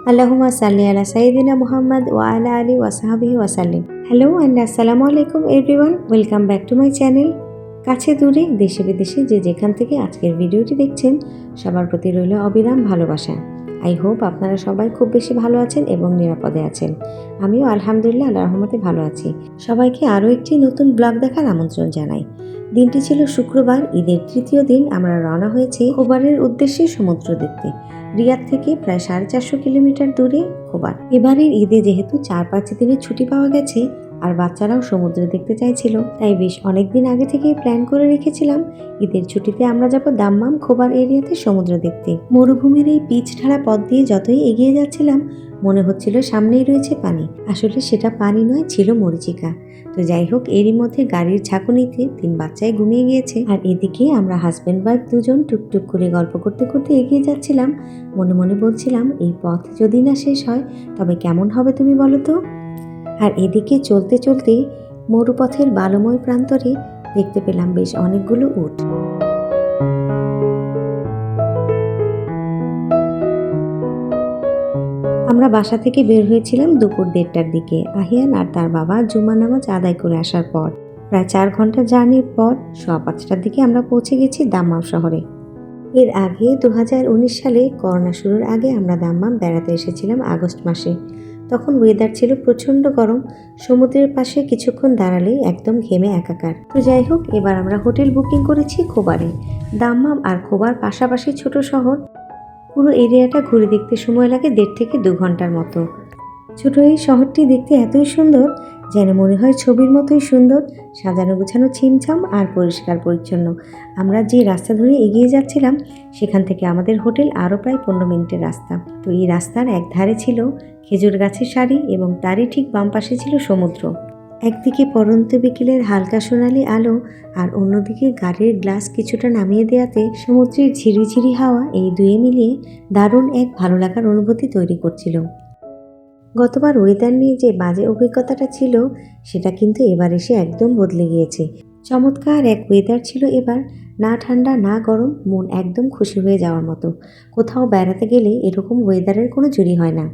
Allahumma salli ala Sayyidina Muhammad wa ala alihi wa sahbihi wa sallim. Hello and assalamu alaikum everyone. Welcome back to my channel. কাছে দূরে দেশে বিদেশে যে যেখান থেকে আজকের ভিডিওটি দেখছেন সবার প্রতি রইল অবিরাম ভালোবাসা। আই হোপ আপনারা সবাই খুব বেশি ভালো আছেন এবং নিরাপদে আছেন। আমিও আলহামদুলিল্লাহ আল্লাহর রহমতে ভালো আছি। সবাইকে আরও একটি নতুন ব্লগ দেখার আমন্ত্রণ জানাই। দিনটি ছিল শুক্রবার, ঈদের তৃতীয় দিন। আমরা রওনা হয়েছি খোবারের উদ্দেশ্যে সমুদ্র দেখতে। রিয়াদ থেকে প্রায় 450 কিলোমিটার দূরে খোবার। এবারের ঈদে যেহেতু 4-5 দিনের ছুটি পাওয়া গেছে আর বাচ্চারাও সমুদ্র দেখতে চাইছিল, তাই বেশ অনেকদিন আগে থেকেই প্ল্যান করে রেখেছিলাম ঈদের ছুটিতে আমরা যাব দাম্মাম খোবার এরিয়াতে সমুদ্র দেখতে। মরুভূমির এই পিচ ঢালা পথ দিয়ে যতই এগিয়ে যাচ্ছিলাম মনে হচ্ছিল সামনেই রয়েছে পানি। আসলে সেটা পানি নয়, ছিল মরিচিকা। তো যাই হোক, এরই মধ্যে গাড়ির ঝাঁকুনিতে 3 বাচ্চাই ঘুমিয়ে গিয়েছে আর এদিকে আমরা হাজব্যান্ড ওয়াইফ দুজন টুকটুক করে গল্প করতে করতে এগিয়ে যাচ্ছিলাম। মনে মনে বলছিলাম, এই পথ যদি না শেষ হয় তবে কেমন হবে তুমি বলো তো। আর এদিকে চলতে চলতে মরুপথের বালুময় প্রান্তরে দেখতে পেলাম বেশ অনেকগুলো উট। আমরা বাসা থেকে বের হয়েছিলাম দুপুর 1:30টার দিকে। আহিয়ান আর তার বাবা জুমা নামাজ আদায় করে আসার পর প্রায় 4 ঘন্টা জার্নির পর 5:15টার দিকে আমরা পৌঁছে গেছি দাম্মাম শহরে। এর আগে 2019 সালে করোনা শুরুর আগে আমরা দাম্মাম বেড়াতে এসেছিলাম আগস্ট মাসে। তখন ওয়েদার ছিল প্রচণ্ড গরম, সমুদ্রের পাশে কিছুক্ষণ দাঁড়ালে একদম ঘেমে একাকার। তো যাই হোক, এবার আমরা হোটেল বুকিং করেছি খোবারে। দাম্মাম আর খোবার পাশাপাশি ছোট শহর। পুরো এরিয়াটা ঘুরে দেখতে সময় লাগে 1.5 থেকে 2 ঘন্টার মতো। ছোট এই শহরটি দেখতে এতই সুন্দর যেন মনে হয় ছবির মতোই সুন্দর, সাজানো গোছানো, ছিমছাম আর পরিষ্কার পরিচ্ছন্ন। আমরা যে রাস্তা ধরে এগিয়ে যাচ্ছিলাম সেখান থেকে আমাদের হোটেল আরও প্রায় 15 মিনিটের রাস্তা। তো এই রাস্তার এক ধারে ছিল খেজুর গাছের সারি এবং তারই ঠিক বাম পাশে ছিল সমুদ্র। একদিকে পরন্ত বিকেলের হালকা সোনালি আলো আর অন্যদিকে গাড়ির গ্লাস কিছুটা নামিয়ে দেওয়াতে সমুদ্রের ঝিরিঝিরি হাওয়া, এই দুয়ে মিলিয়ে দারুণ এক ভালো লাগার অনুভূতি তৈরি করছিল। গতবার ওয়েদার নিয়ে যে বাজে অভিজ্ঞতাটা ছিল সেটা কিন্তু এবার এসে একদম বদলে গিয়েছে। চমৎকার এক ওয়েদার ছিল এবার, না ঠান্ডা না গরম, মন একদম খুশি হয়ে যাওয়ার মতো। কোথাও বেড়াতে গেলে এরকম ওয়েদারের কোনো জুড়ি হয় না।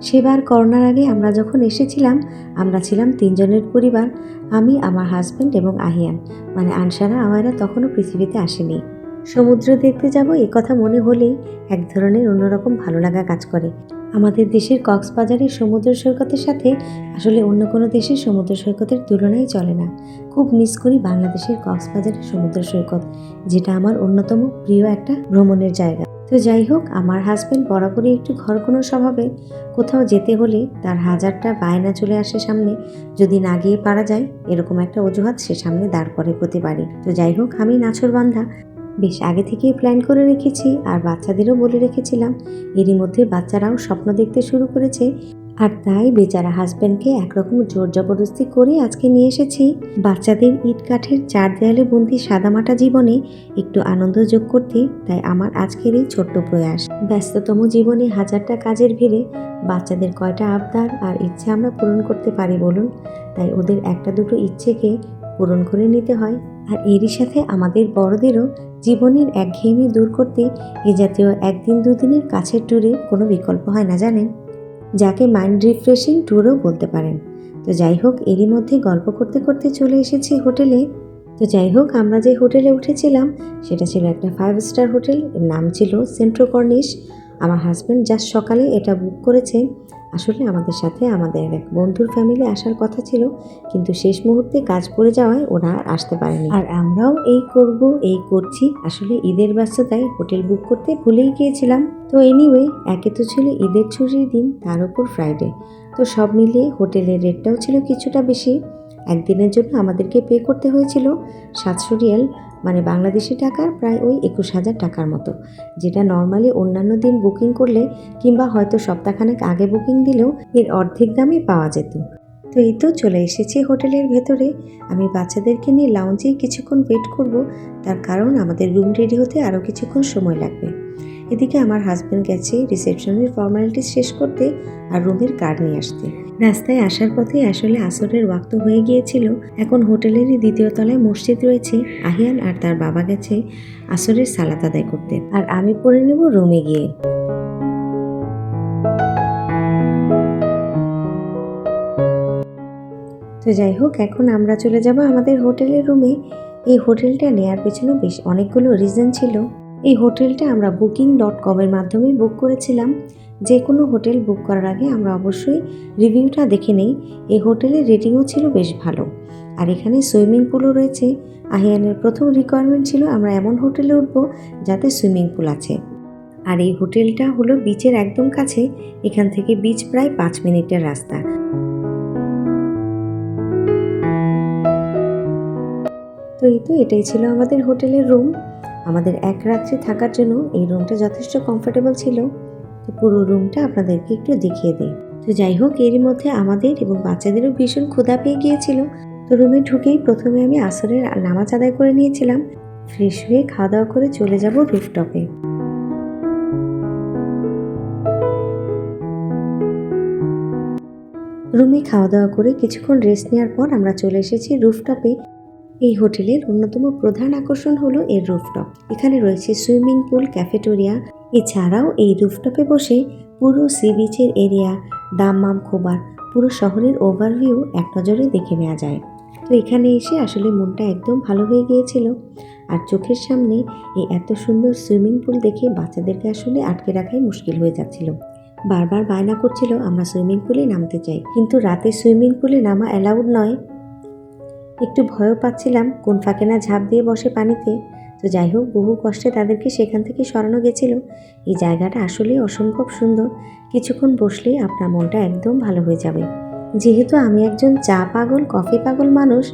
সেবার করোনার আগে আমরা যখন এসেছিলাম আমরা ছিলাম 3 জনের পরিবার, আমি, আমার হাজব্যান্ড এবং আহিয়ান, মানে আনসারা আমায়রা তখনও পৃথিবীতে আসেনি। সমুদ্র দেখতে যাব এ কথা মনে হলেই এক ধরনের অন্যরকম ভালো লাগা কাজ করে। আমাদের দেশের কক্সবাজারের সমুদ্র সৈকতের সাথে আসলে অন্য কোনো দেশের সমুদ্র সৈকতের তুলনাই চলে না। খুব মিস করি বাংলাদেশের কক্সবাজারের সমুদ্র সৈকত, যেটা আমার অন্যতম প্রিয় একটা ভ্রমণের জায়গা। তো যাই হোক, আমার হাজব্যান্ড বরাবরই একটু ঘরকোনো স্বভাবে। কোথাও যেতে হলে তার 1000টা বায়না চলে আসে সামনে, যদি না গিয়ে পারা যায় এরকম একটা অজুহাত সে সামনে দাঁড় করে প্রতিবারই। তো যাই হোক, আমি নাছোড়বান্ধা বেশ আগে থেকেই প্ল্যান করে রেখেছি আর বাচ্চাদেরও বলে রেখেছিলাম। এরই মধ্যে বাচ্চারাও স্বপ্ন দেখতে শুরু করেছে আর তাই বেচারা হাজব্যান্ডকে একরকম জোর জবরদস্তি করে আজকে নিয়ে এসেছি। বাচ্চাদের ইট কাঠের 4 দেয়ালে বন্দি সাদামাটা জীবনে একটু আনন্দ যোগ করতে, তাই আমার আজকের এই ছোট্ট প্রয়াস। ব্যস্ততম জীবনে 1000টা কাজের ভিড়ে বাচ্চাদের কয়টা আবদার আর ইচ্ছে আমরা পূরণ করতে পারি বলুন। তাই ওদের একটা দুটো ইচ্ছেকে পূরণ করে নিতে হয়। আর এরই সাথে আমাদের বড়দেরও জীবনের একঘেয়েমি দূর করতে এ জাতীয় 1 দিন 2 দিনের কাছের ট্যুরে কোনো বিকল্প হয় না জানেন, যাকে মাইন্ড রিফ্রেশিং ট্যুরও বলতে পারেন। তো যাই হোক, এরই মধ্যে গল্প করতে করতে চলে এসেছি হোটেলে। তো যাই হোক, আমরা যে হোটেলে উঠেছিলাম সেটা ছিল একটা 5 স্টার হোটেল, এর নাম ছিল সেন্ট্রো কর্নিশ। আমার হাজব্যান্ড জাস্ট সকালে এটা বুক করেছে। আসলে আমাদের সাথে আমাদের এক বন্ধুর ফ্যামিলি আসার কথা ছিল, কিন্তু শেষ মুহূর্তে কাজ পড়ে যাওয়ায় ওরা আর আসতে পারেনি। আর আমরাও এই করছি, আসলে ঈদের ব্যস্ততায় হোটেল বুক করতে ভুলেই গিয়েছিলাম। তো এনিওয়ে, একে তো ছিল ঈদের ছুটির দিন, তার উপর ফ্রাইডে। তো সব মিলিয়ে হোটেলের রেটটাও ছিল কিছুটা বেশি। একদিনের জন্য আমাদেরকে পে করতে হয়েছিল 700 রিয়াল, মানে বাংলাদেশি টাকার প্রায় ওই 21,000 টাকার মতো, যেটা নর্মালি অন্যান্য দিন বুকিং করলে কিংবা হয়তো সপ্তাহখানেক আগে বুকিং দিলেও এর অর্ধেক দামে পাওয়া যেত। তো এই তো চলে এসেছি হোটেলের ভেতরে। আমি বাচ্চাদেরকে নিয়ে লাউঞ্জেই কিছুক্ষণ ওয়েট করব, তার কারণ আমাদের রুম রেডি হতে আরও কিছুক্ষণ সময় লাগবে। এদিকে আমার হাজব্যান্ড গেছে রিসেপশনের ফর্মালিটিস শেষ করতে আর রুমের কার্ড নিয়ে আসতে। রাস্তায় আসার পথে আসলে আসরের ওয়াক্ত হয়ে গিয়েছিল। এখন হোটেলেরই দ্বিতীয় তলায় মসজিদ রয়েছে। আহিয়ান আর তার বাবা গেছে আসরের সালাত আদায় করতে, আর আমি পড়ে নেব রুমে গিয়ে। তো যাই হোক, এখন আমরা চলে যাব আমাদের হোটেলের রুমে। এই হোটেলটা নেয়ার পেছনে বেশ অনেকগুলো রিজন ছিল। এই হোটেলটা আমরা booking.com-এর মাধ্যমে বুক করেছিলাম। যে কোনো হোটেল বুক করার আগে আমরা অবশ্যই রিভিউটা দেখে নেই। এই হোটেলের রেটিংও ছিল বেশ ভালো, আর এখানে সুইমিং পুলও রয়েছে। আহিয়ানের প্রথম রিকোয়ারমেন্ট ছিল আমরা এমন হোটেলে উঠবো যাতে সুইমিং পুল আছে। আর এই হোটেলটা হলো বিচের একদম কাছে। এখান থেকে বিচ প্রায় 5 মিনিটের রাস্তা। তো এটাই ছিল আমাদের হোটেলের রুম। আমাদের এক রাত্রি থাকার জন্য এই রুমটা যথেষ্ট কমফোর্টেবল ছিল। তো পুরো রুমটা আপনাদেরকে একটু দেখিয়ে দিই। তো যাই হোক, এরই মধ্যে আমাদের এবং বাচ্চাদেরও ভীষণ ক্ষুধা পেয়ে গিয়েছিল। তো রুমে ঢুকেই প্রথমে আমি আসরের নামাজ আদায় করে নিয়েছিলাম। ফ্রেশ হয়ে খাওয়া দাওয়া করে চলে যাব রুফটপে। রুমে খাওয়া দাওয়া করে কিছুক্ষণ রেস্ট নেওয়ার পর আমরা চলে এসেছি রুফটপে। এই হোটেলের অন্যতম প্রধান আকর্ষণ হলো এর রুফটপ। এখানে রয়েছে সুইমিং পুল, ক্যাফেটেরিয়া। এছাড়াও এই রুফটপে বসে পুরো সি বিচের এরিয়া, দাম্মাম, খোবার, পুরো শহরের ওভারভিউ এক নজরে দেখে নেওয়া যায়। তো এখানে এসে আসলে মনটা একদম ভালো হয়ে গিয়েছিল। আর চোখের সামনে এই এত সুন্দর সুইমিং পুল দেখে বাচ্চাদেরকে আসলে আটকে রাখাই মুশকিল হয়ে যাচ্ছিল। বারবার বায়না করছিল আমরা সুইমিং পুলে নামতে চাই, কিন্তু রাতে সুইমিং পুলে নামা অ্যালাউড নয়। একটু ভয়ও পাচ্ছিলাম কোন ফাঁকে না ঝাঁপ দিয়ে বসে পানিতে। তো যাই হোক, বহু কষ্টে তাদেরকে সেখান থেকে সরানো গেছিল। এই জায়গাটা আসলে অসম্ভব সুন্দর। কিছুক্ষণ বসলেই আপনার মনটা একদম ভালো হয়ে যাবে। যেহেতু আমি একজন চা পাগল, কফি পাগল মানুষ,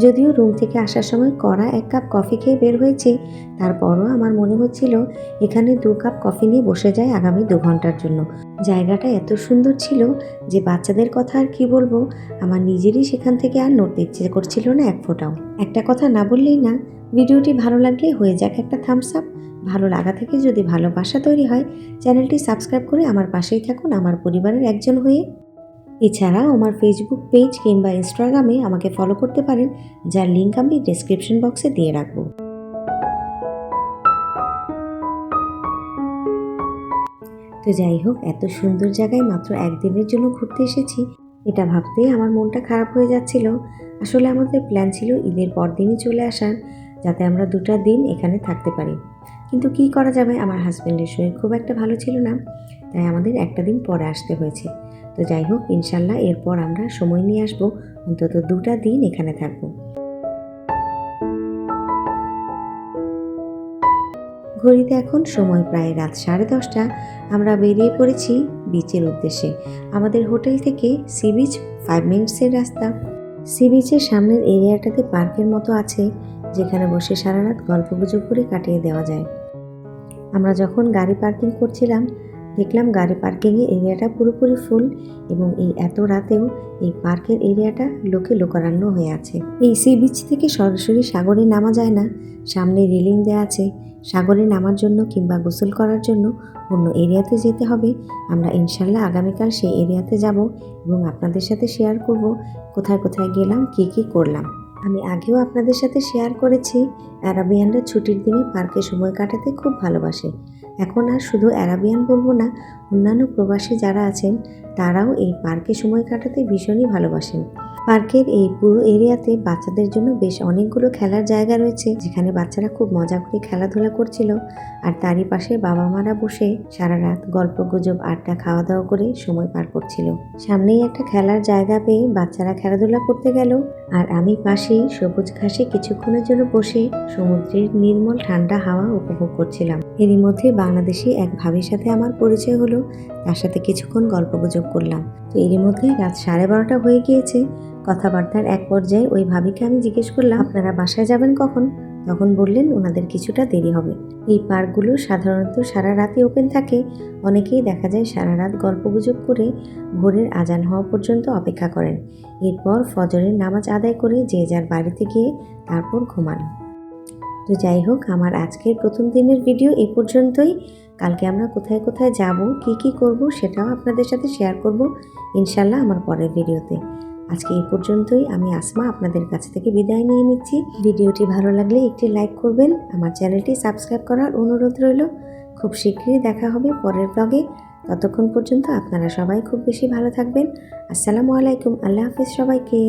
যদিও রুম থেকে আসার সময় কড়া 1 কাপ কফি খেয়ে বের হয়েছে, তারপরও আমার মনে হচ্ছিল এখানে 2 কাপ কফি নিয়ে বসে যায় আগামী 2 ঘন্টার জন্য। জায়গাটা এত সুন্দর ছিল যে বাচ্চাদের কথা আর কি বলবো, আমার নিজেরই সেখান থেকে আর নড়তে ইচ্ছে করছিল না এক ফোঁটাও। একটা কথা না বললেই না, ভিডিওটি ভালো লাগলে হয়ে যাক একটা থামস আপ। ভালো লাগা থেকে যদি ভালোবাসা তৈরি হয়, চ্যানেলটি সাবস্ক্রাইব করে আমার পাশেই থাকুন আমার পরিবারের একজন হয়ে। এছাড়াও আমার ফেসবুক পেজ কিংবা ইনস্টাগ্রামে আমাকে ফলো করতে পারেন, যার লিঙ্ক আমি ডেসক্রিপশন বক্সে দিয়ে রাখবো। তো যাই হোক, এত সুন্দর জায়গায় মাত্র একদিনের জন্য ঘুরতে এসেছি, এটা ভাবতেই আমার মনটা খারাপ হয়ে যাচ্ছিল। আসলে আমাদের প্ল্যান ছিল ঈদের পরদিনই চলে আসার, যাতে আমরা 2টা দিন এখানে থাকতে পারি। কিন্তু কি করা যাবে, আমার হাজব্যান্ডের শরীর খুব একটা ভালো ছিল না, তাই আমাদের একটা দিন পরে আসতে হয়েছে। তো যাই হোক, ইনশাল্লাহ এরপর আমরা সময় নিয়ে আসবো, অন্তত 2টা দিন এখানে থাকবো। ঘড়িতে এখন সময় প্রায় রাত 10:30। আমরা বেরিয়ে পড়েছি বিচের উদ্দেশ্যে। আমাদের হোটেল থেকে সি বিচ 5 মিনিটসের রাস্তা। সি বিচের সামনের এরিয়াটাতে পার্কের মতো আছে, যেখানে বসে সারা রাত গল্পগুজব করে কাটিয়ে দেওয়া যায়। আমরা যখন গাড়ি পার্কিং করছিলাম, দেখলাম গাড়ি পার্কিংয়ের এরিয়াটা পুরোপুরি ফুল, এবং এই এত রাতেও এই পার্কের এরিয়াটা লোকে লোকারণ্য হয়ে আছে। এই সি বিচ থেকে সরাসরি সাগরে নামা যায় না, সামনে রেলিং দেওয়া আছে। সাগরে নামার জন্য কিংবা গোসল করার জন্য অন্য এরিয়াতে যেতে হবে। আমরা ইনশাল্লাহ আগামীকাল সেই এরিয়াতে যাব এবং আপনাদের সাথে শেয়ার করব কোথায় কোথায় গেলাম, কী কী করলাম। আমি আগেও আপনাদের সাথে শেয়ার করেছি, অ্যারাবিয়ানরা ছুটির দিনে পার্কে সময় কাটাতে খুব ভালোবাসে। এখন আর শুধু অ্যারাবিয়ান বলবো না, অন্যান্য প্রবাসী যারা আছেন তারাও এই পার্কে সময় কাটাতে ভীষণই ভালোবাসেন। পার্কের এই পুরো এরিয়াতে বাচ্চাদের জন্য বেশ অনেকগুলো খেলার জায়গা রয়েছে, যেখানে বাচ্চারা খুব মজা করে খেলাধুলা করছিল। আর তারই পাশে বাবা মারা বসে সারা রাত গল্প গুজব, আড্ডা, খাওয়া দাওয়া করে সময় পার করছিল। সামনেই একটা খেলার জায়গা পেয়ে বাচ্চারা খেলাধুলা করতে গেল, আর আমি পাশেই সবুজ ঘাসে কিছুক্ষণের জন্য বসে সমুদ্রের নির্মল ঠান্ডা হাওয়া উপভোগ করছিলাম। এরই মধ্যে বাংলাদেশি এক ভাবির সাথে আমার পরিচয় হলো, তার সাথে কিছুক্ষণ গল্পগুজব করলাম। তো এরই মধ্যে রাত 12:30 হয়ে গিয়েছে। কথাবার্তার এক পর্যায়ে ওই ভাবিকে আমি জিজ্ঞেস করলাম, আপনারা বাসায় যাবেন কখন? তখন বললেন ওনাদের কিছুটা দেরি হবে। এই পার্কগুলো সাধারণত সারা রাতে ওপেন থাকে। অনেকেই দেখা যায় সারা রাত গল্পগুজব করে ভোরের আজান হওয়া পর্যন্ত অপেক্ষা করেন। এরপর ফজরের নামাজ আদায় করে যে যার বাড়িতে গিয়ে তারপর ঘুমান। তো যাই হোক, আমার আজকের প্রথম দিনের ভিডিও এই পর্যন্তই। কালকে আমরা কোথায় কোথায় যাব, কি করব সেটাও আপনাদের সাথে শেয়ার করব ইনশাল্লাহ আমার পরের ভিডিওতে। আজকে এই পর্যন্তই। আমি আসমা আপনাদের কাছ থেকে বিদায় নিয়ে নিচ্ছি। ভিডিওটি ভালো লাগলে একটি লাইক করবেন, আমার চ্যানেলটি সাবস্ক্রাইব করার অনুরোধ রইল। খুব শীঘ্রই দেখা হবে পরের ব্লগে। ততক্ষণ পর্যন্ত আপনারা সবাই খুব বেশি ভালো থাকবেন। আসসালামু আলাইকুম। আল্লাহ হাফেজ সবাইকে।